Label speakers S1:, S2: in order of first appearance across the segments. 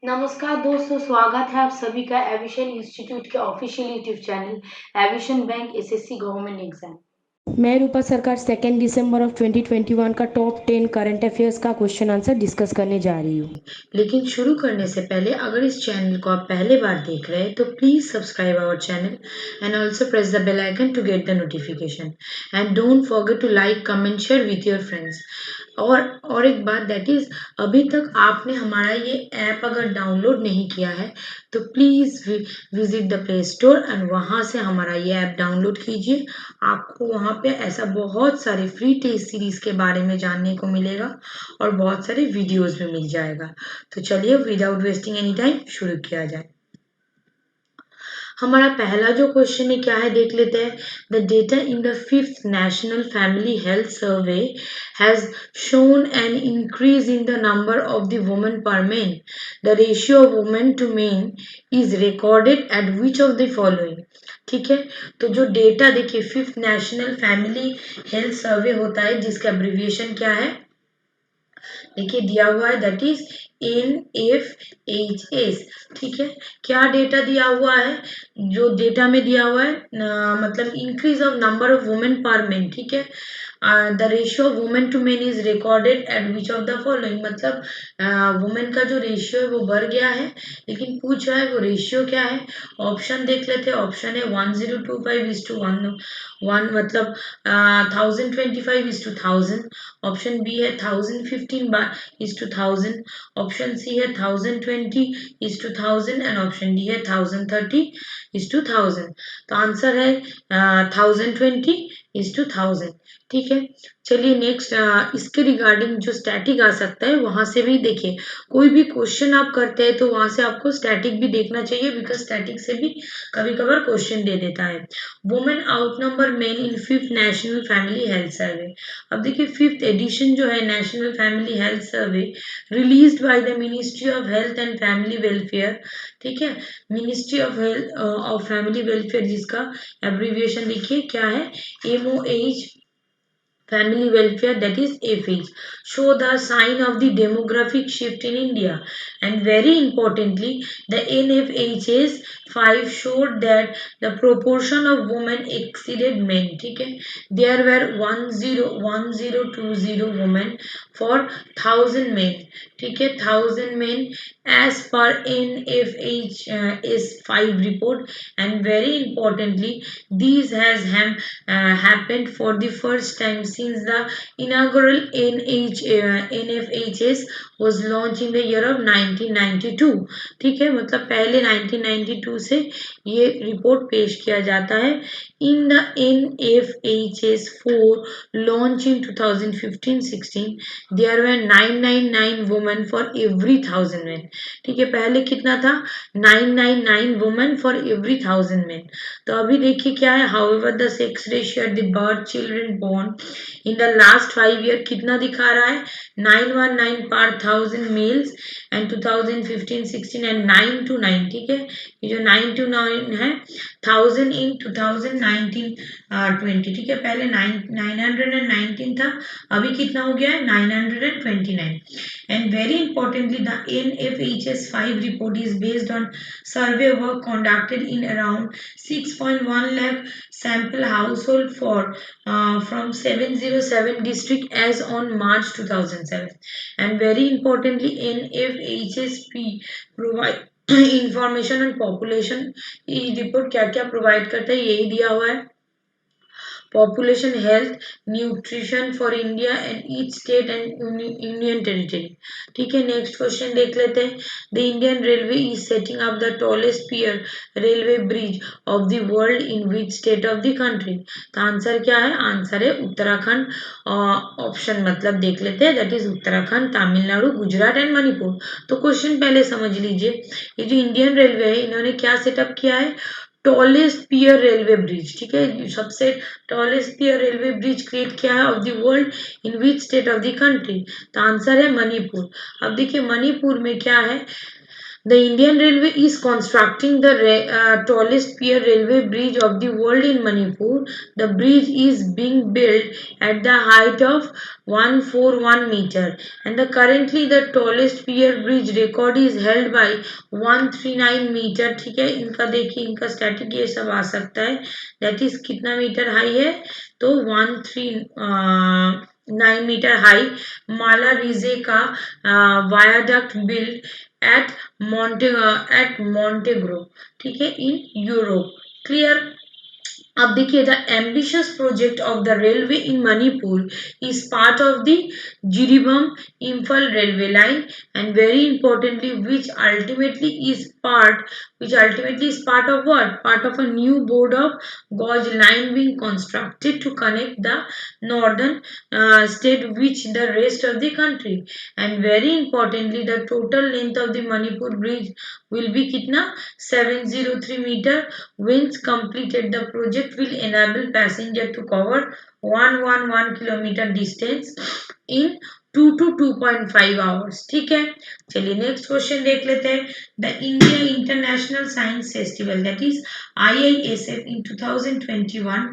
S1: नमस्कार दोस्तों, स्वागत है आप सभी का एविशन इंस्टीट्यूट के official YouTube channel evasion bank SSC government exam.
S2: मैं रूपा सरकार 2 दिसंबर ऑफ 2021 का टॉप 10 करंट अफेयर्स का क्वेश्चन आंसर डिस्कस करने जा रही हूँ।
S1: लेकिन शुरू करने से पहले अगर इस चैनल को आप पहले बार देख रहे हैं तो please subscribe our channel and also press the bell icon to get the notification and don't forget to like comment share with your friends. और एक बात दैट इज, अभी तक आपने हमारा ये ऐप अगर डाउनलोड नहीं किया है तो please visit the play store and वहां से हमारा ये ऐप डाउनलोड कीजिए। आपको वहां पे ऐसा बहुत सारे फ्री टेस्ट सीरीज के बारे में जानने को मिलेगा और बहुत सारे वीडियोस भी मिल जाएगा। तो चलिए विदाउट वेस्टिंग एनी टाइम शुरू किया जाए। हमारा पहला जो क्वेश्चन है क्या है देख लेते हैं। The data in the 5th national family health survey has shown an increase in the number of the women per men. The ratio of women to men is recorded at which of the following? ठीक है, तो जो data देखिए 5th national family health survey होता है जिसका abbreviation क्या है देखिए दिया हुआ है, दैट इज NFHS। ठीक है, क्या डेटा दिया हुआ है, जो डेटा में दिया हुआ है मतलब increase of number of women per men. ठीक है, the ratio of women to men is recorded at which of the following, मतलब वुमेन का जो रेशियो है वो बढ़ गया है, लेकिन पूछ रहा है वो रेशियो क्या है। ऑप्शन देख लेते हैं, ऑप्शन है 1025:1 मतलब 1025:1000। ऑप्शन बी है 1015:1000। ऑप्शन सी है 1020:1000 एंड ऑप्शन डी है 1030:1000। तो आंसर है 1020:1000। ठीक है, चलिए नेक्स्ट इसके रिगार्डिंग जो स्टैटिक आ सकता है वहां से भी देखिए, कोई भी क्वेश्चन आप करते हैं तो वहां से आपको स्टैटिक भी देखना चाहिए, बिकॉज स्टैटिक से भी कभी कभार क्वेश्चन दे देता है। वुमेन आउटनंबर मेन इन 5th national family health survey. अब देखिए 5th एडिशन जो है national family health survey released by the ministry of health and family welfare. ठीक है, ministry of health of family welfare, जिसका एब्रीविएशन देखिए क्या है, MOH family welfare, that is FH, show the sign of the demographic shift in India. And very importantly, the NFHS 5 showed that the proportion of women exceeded men. ठीक है, there were 1020 women for 1000 men। ठीक है, 1000 men as per NFHS 5 report। and very importantly, these has happened for the first time since the inaugural NFHS was launched in the year of 1992। ठीक है, मतलब पहले 1992 से ये रिपोर्ट पेश किया जाता है। In the NFHS 4 launch in 2015-16 there were 999 women for every 1000 men। ठीक है, पहले कितना था, 999 women for every 1000 men। तो अभी देखिए क्या है, however the sex ratio at the birth children born in the last 5 year कितना दिखा रहा है, 919 per 1000 males and 2015-16 and 9 to 9। ठीक है, ये जो 9 to 9 है 1000 in 2019-20। ठीक है, पहले 919 था, अभी कितना हो गया है 929। and very importantly the NFHS 5 report is based on survey work conducted in around 6.1 lakh sample household for from 707 district as on March 2007। and very importantly NFHSP provide information on population. ये report क्या क्या provide करता है यही दिया हुआ है, population health nutrition for India and each state and union territory। ठीक है, नेक्स्ट क्वेश्चन देख लेते हैं। The Indian railway is setting up the tallest pier railway bridge of the world in which state of the country. तो answer क्या है, answer है Uttarakhand. Option मतलब देख लेते हैं, that is Uttarakhand, Tamil Nadu, Gujarat and Manipur. तो क्वेश्चन पहले समझ लीजिए, ये जो इंडियन रेलवे है इन्होंने क्या सेटअप किया है, टॉलेस्ट पियर रेलवे ब्रिज। ठीक है, सबसे tallest pier railway bridge create किया है of the world in which state of the country. तो आंसर है मणिपुर। अब देखिए मणिपुर में क्या है, The Indian Railway is constructing the tallest pier railway bridge of the world in Manipur. The bridge is being built at the height of 141 meter, and currently the tallest pier bridge record is held by 139 meter. ठीक है, इनका देखिए, इनका static ये सब आ सकता है, that is कितना मीटर हाई है, तो 139 मीटर हाई माला रिजे का वायाडक्ट बिल्ड एट मॉन्टेग्रो, ठीक है, इन यूरोप. क्लियर. अब देखिए, the ambitious project of the railway in Manipur is part of the Jiribam Imphal railway line, and very importantly which ultimately is part of what? Part of a new board of gauge line being constructed to connect the northern state with the rest of the country. And very importantly, the total length of the Manipur bridge will be kitna 703 meter. Once completed, the project will enable passenger to cover 111 kilometer distance in 2 to 2.5 hours. ठीक है, चलिए next question देख लेते हैं. The India international science festival that is IISF इन 2021,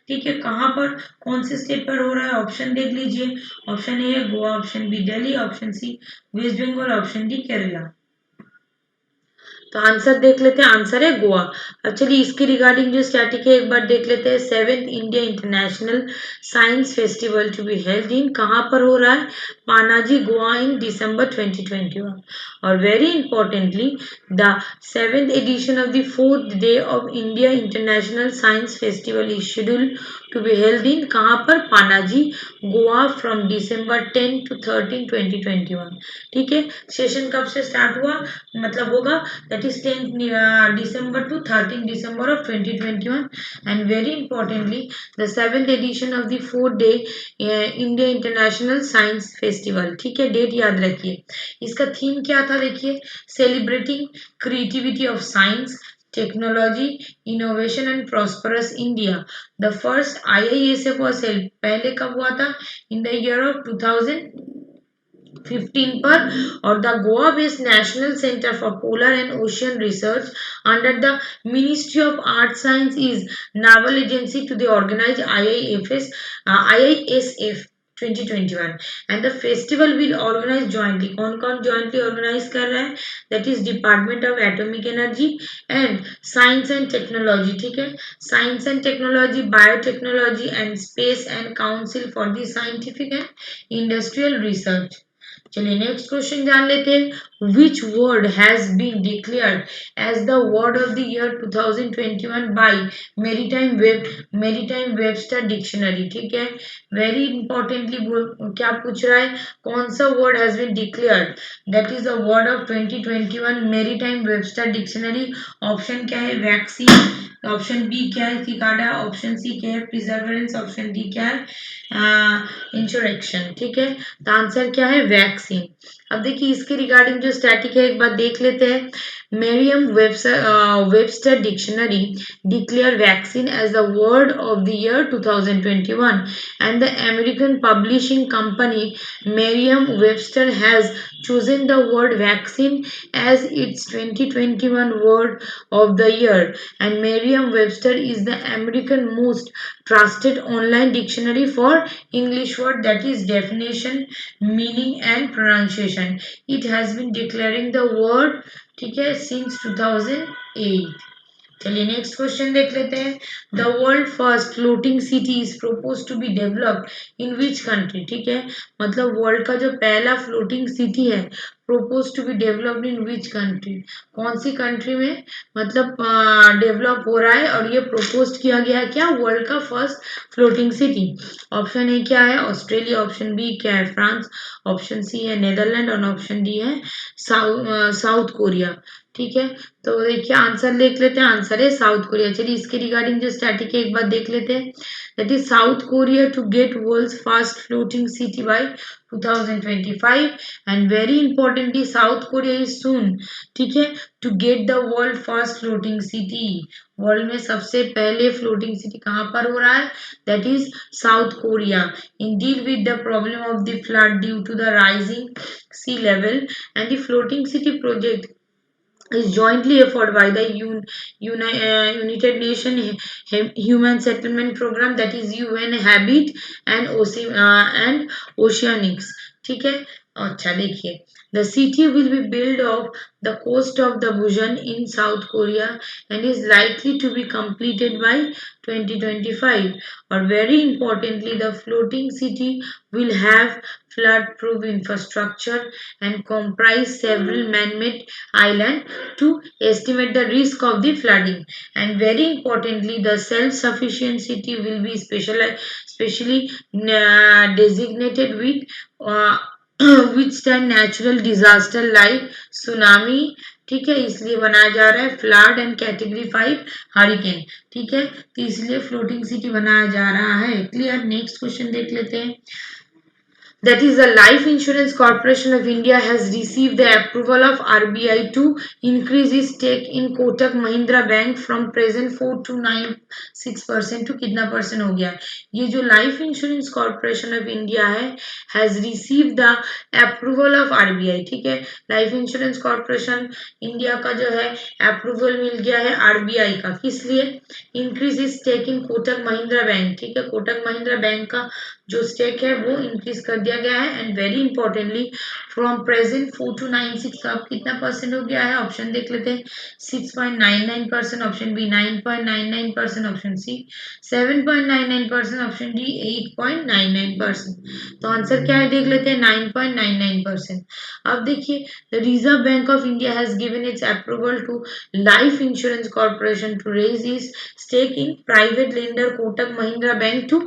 S1: ठीक है, कहाँ पर, कौन से स्टेट पर हो रहा है? ऑप्शन देख लीजिए. ऑप्शन ए है Goa, option B Delhi, option C west Bengal, option D Kerala. तो आंसर देख लेते हैं, आंसर है गोवा. अब चलिए इसके रिगार्डिंग जो स्टैटिक है एक बार देख लेते हैं. 7th India international science festival to be held in, कहाँ पर हो रहा है? पानाजी, गोवा इन December 2021. और very importantly, the 7th edition of the 4th day of India international science festival is scheduled to be held in, कहाँ पर? Panaji, Goa, from December 10 to 13, 2021. ठीक है, सेशन कब से स्टार्ट हुआ, मतलब होगा that is 10th December to 13th December of 2021. And very importantly, the 7th edition of the 4th day India International Science Festival. ठीक है, डेट याद रखिए. इसका थीम क्या था? देखिए, celebrating creativity of science, technology, innovation and prosperous India. The first IISF was held, पहले कब हुआ था? इन द ईयर ऑफ 2015 पर. और the Goa based national centre for polar and ocean research under the ministry of art science is nodal agency to the organise IISF 2021. and the festival will organize jointly. कौन कौन jointly organize कर रहा है? that is Department of Atomic Energy and Science and Technology. ठीक है, Science and Technology, Biotechnology and Space and Council for the Scientific and Industrial Research. चलिए next question जान लेते हैं. Which word has been declared as the word of the year 2021 by Merriam Webster dictionary. ठीक है, very importantly क्या पूछ रहा है? कौन सा word has been declared, that is the word of 2021 Merriam Webster dictionary. Option क्या है? वैक्सीन, ऑप्शन बी क्या है? सिकाडा, ऑप्शन सी क्या है? प्रिजर्वेंस, ऑप्शन डी क्या है? इंश्योरेक्शन. ठीक है, तो आंसर क्या है? वैक्सीन. अब देखिए इसके रिगार्डिंग जो स्टैटिक है एक बार देख लेते हैं. मेरियम Webster dictionary declare vaccine as the word of the year 2021, and the American publishing company Merriam-Webster has chosen the word vaccine as its 2021 word of the year. And Merriam-Webster is the American most trusted online dictionary for English word, that is definition, meaning and pronunciation. It has been declaring the word, ठीक है, since 2008. चलिए next question देख लेते हैं. The world first floating city is propose to be developed in which country. ठीक है, मतलब world का जो पहला फ्लोटिंग सिटी है propose to be developed in which country, कौन सी कंट्री में मतलब डेवलप हो रहा है और ये प्रपोज किया गया है क्या? वर्ल्ड का first floating city. Option A क्या है? ऑस्ट्रेलिया, ऑप्शन बी क्या है? फ्रांस, ऑप्शन सी है नेदरलैंड और ऑप्शन डी है साउथ कोरिया. ठीक है, तो देखिए आंसर देख लेते हैं. आंसर है साउथ कोरिया. चलिए इसके रिगार्डिंग जो स्टैटिक है एक बार देख लेते हैं. That is South Korea to get world's first floating city by 2025. And very importantly South Korea is soon, ठीक है, to get the world first floating city. World में सबसे पहले फ्लोटिंग सिटी कहाँ पर हो रहा है? That is South Korea. In deal with the problem of the flood due to the rising sea level, and the floating city project is jointly offered by the United Nations Human Settlement Program, that is UN Habit and Oceanics. ठीक है, अच्छा देखिए, the city will be built off the coast of the Busan in South Korea and is likely to be completed by 2025. Or very importantly, the floating city will have flood-proof infrastructure and comprise several man-made islands to estimate the risk of the flooding. And very importantly, the self-sufficient city will be specially designated with uh, withstand natural disaster like tsunami. ठीक है, इसलिए बनाया जा रहा है flood and category 5 hurricane. ठीक है, तो इसलिए फ्लोटिंग सिटी बनाया जा रहा है. क्लियर. नेक्स्ट क्वेश्चन देख लेते हैं. That is, the Life Insurance Corporation of India has received the approval of RBI to increase its stake in Kotak Mahindra Bank from present 4 to 9.6% to कितना percent हो गया. ये जो Life Insurance Corporation of India है has received the approval of RBI. ठीक है, Life Insurance Corporation India का जो है अप्रूवल मिल गया है RBI का. किस लिए? Increase is stake in Kotak Mahindra bank. ठीक है, कोटक महिंद्रा बैंक का जो स्टेक है वो इंक्रीज कर दिया गया है. And very importantly from present 4 to 9.6 अब कितना परसेंट हो गया है. ऑप्शन देख लेते हैं. 6.99%, option B 9.99%, option C 7.99%, option D 8.99%. तो आंसर क्या है देख लेते हैं. 9.99%. अब देखिए, the Reserve Bank of India has given its approval to Life Insurance Corporation to raise is stake in private lender Kotak Mahindra bank to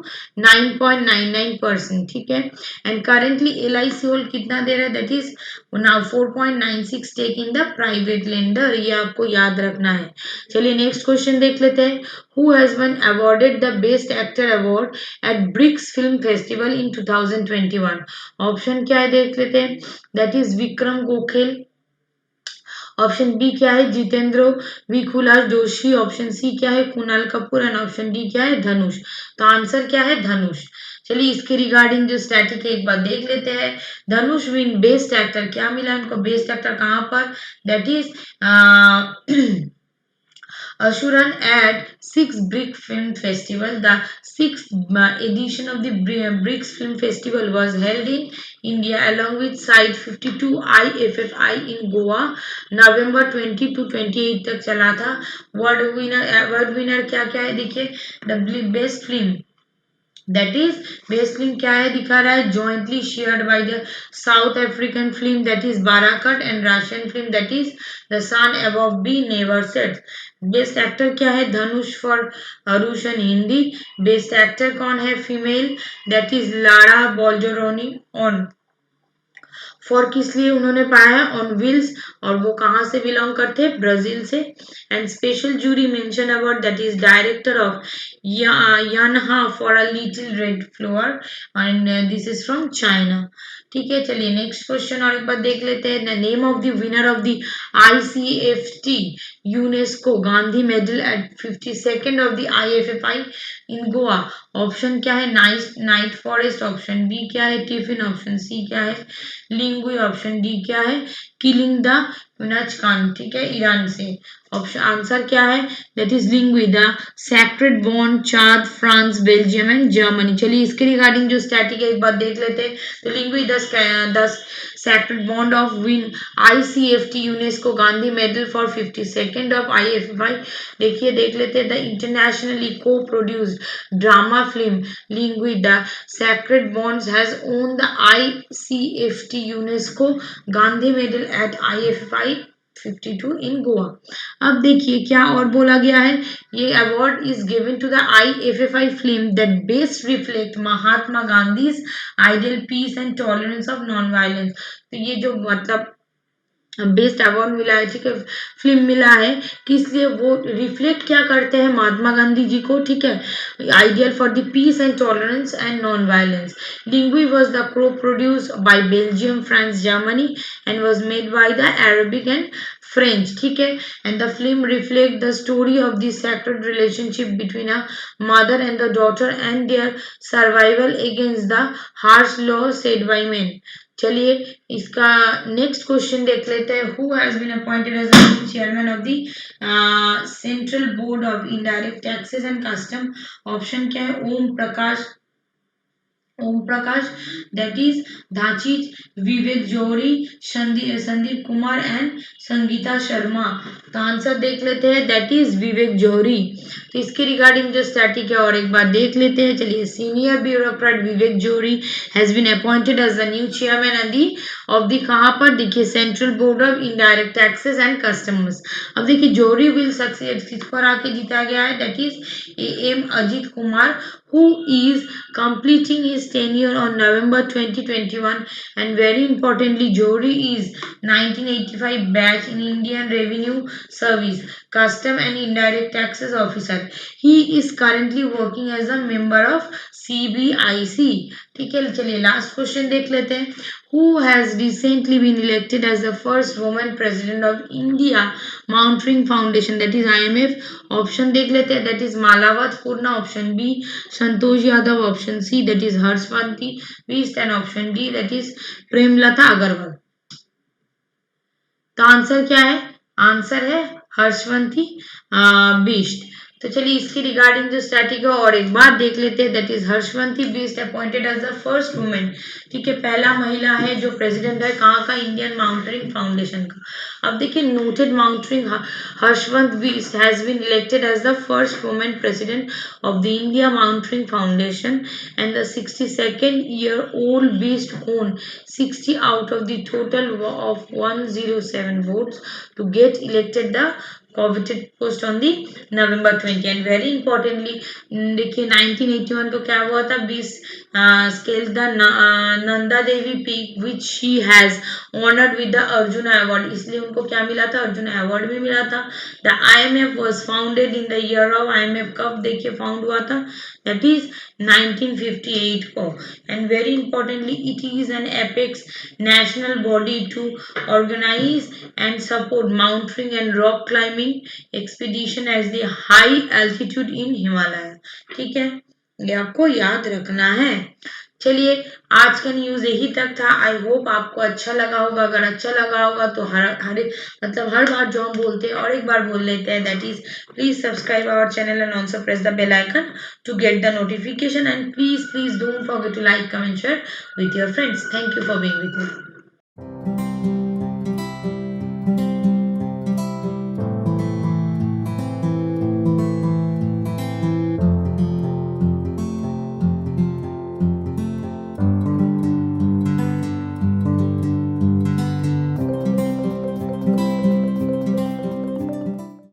S1: 9.99%. ठीक है, एंड करेंटली LIC होल्ड कितना दे रहा है. That is now 4.96 stake in the private lender. ये आपको याद रखना है. चलिए नेक्स्ट क्वेश्चन देख लेते हैं. Who has been awarded the best actor award at BRICS film festival in 2021. Option क्या है देख लेते हैं. That is Vikram Gokhale. Option B क्या है. जितेंद्र विकुलास जोशी. ऑप्शन सी क्या है. Kunal Kapoor. And option D क्या है. धनुष. तो आंसर क्या है. धनुष. चलिए इसके रिगार्डिंग जो स्टैटिक है एक बार देख लेते हैं. धनुष विन बेस्ट एक्टर. क्या मिला उनको बेस्ट एक्टर कहां पर. That is Ashuran at 6th Brick Film Festival. The 6th edition of the Bricks Film Festival was held in India along with Site 52 IFFI in Goa. November 20 to 28 तक चला था. Award winner क्या क्या है देखिए. The best film, that is best film क्या है दिखा रहा है. Jointly shared by the south African film that is Barakat and Russian film that is the sun above be never set. Best actor क्या है. धनुष फॉर रुशन Hindi. Best actor कौन है female. That is Lara Boldorini. On for किस लिए उन्होंने पाया है. On wheels. और वो कहाँ से बिलोंग करते हैं. ब्राजील से. And special jury mention award that is director of Yanha for a little red flower and this is from China. ठीक है, चलिए नेक्स्ट क्वेश्चन और एक बार देख लेते हैं. The name of the winner of the ICFT UNESCO Gandhi medal eight 52nd of the IFFI in Goa. Option क्या है. Night forest. ऑप्शन बी क्या है. टिफिन. ऑप्शन सी क्या है. लिंगुई. ऑप्शन डी क्या है. Killing the Khan. ठीक है, ईरान से. ऑप्शन आंसर क्या है. That is Lingui the sacred bond Chad France Belgium and Germany. चलिए इसके रिगार्डिंग जो स्टैटिक है एक बार देख लेते हैं. तो Lingui the sacred bond of win ICFT UNESCO Gandhi medal for 52nd of IFFI. देखिए देख लेते हैं. The internationally co produced drama film Lingui the sacred bonds has won the ICFT UNESCO Gandhi medal at IFFI 52 in Goa. अब देखिए क्या और बोला गया है. ये award is given to the IFFI film that best reflect Mahatma Gandhi's ideal peace and tolerance of non violence. तो ये जो मतलब बेस्ट अवार्ड मिला है. ठीक है, फिल्म मिला है किस लिए. वो रिफ्लेक्ट क्या करते हैं महात्मा गांधी जी को. ठीक है, ideal for the peace and tolerance and non violence. Lingui was the co produce by Belgium France Germany and was made by the Arabic and French. ठीक है, and the film reflect the story of the sacred relationship between a mother and the daughter and their survival against the harsh law set by men. चलिए इसका next question देख लेते हैं. Who has been appointed as the chairman of the central board of indirect taxes and custom. Option क्या है? Om Prakash, that is Dhachit, Vivek Johri, Sandeep Kumar and Sangeeta Sharma. तो answer देख लेते हैं, दैट इज विवेक जोहरी. तो इसके रिगार्डिंग जो स्टैटिक है और एक बार देख लेते हैं. चलिए, senior bureaucrat Vivek Johri has been appointed as the new chairman of the कहाँ पर? देखिए, central board of indirect taxes and customs. अब देखिए, जोहरी विल सक्सेड, किस पर आके जीता गया है? That is M Ajit Kumar, who is completing his tenure on November 2021. And very importantly, Johri is 1985 batch in Indian Revenue Service, Custom and Indirect Taxes Officer. He is currently working as a member of CBIC. ठीक है, चलिए last question देख लेते हैं. Who has recently been elected as the first woman president of India Mountaineering Foundation, that is IMF. Option देख लेते हैं, that is Malavath Purna, option B Santosh Yadav, option C that is Harshwanti Bisht and option D that is Premlata Agarwal. तो answer क्या है? Answer है हर्षवंती बिष्ट. तो चलिए इसकी रिगार्डिंग जो स्टैटिक है और एक बार देख लेते हैं, that is Harshwanti Bisht appointed as the first women. ठीक है, पहला महिला है जो प्रेसिडेंट है कहाँ का? इंडियन माउंटेनिंग फाउंडेशन का. अब देखिए, noted mountaineering Harshwant Bisht has been elected as the first women president of the India mountaineering foundation and the 62nd year old Bisht won 60 out of the total of 107 votes to get elected the coveted post on the November 20. And very importantly, देखिए 1981 को क्या हुआ था? 20 scaled the Nanda Devi peak which she has honored with the Arjun award. इसलिए उनको क्या मिला था? अर्जुन अवार्ड भी मिला था. The IMF was founded in the year of IMF कब देखिए फाउंड हुआ था? That is 1958 को. And very importantly, it is an apex national body to organize and support mountaineering and rock climbing expedition as the high altitude in Himalaya. ठीक है, ये आपको याद रखना है. चलिए, आज का न्यूज यही तक था. आई होप आपको अच्छा लगा होगा. अगर अच्छा लगा होगा तो हर बार जो हम बोलते हैं और एक बार बोल लेते हैं, that is please subscribe our channel and also press the bell icon to get the notification. And please don't forget to like, comment, share with your friends. Thank you for being with me.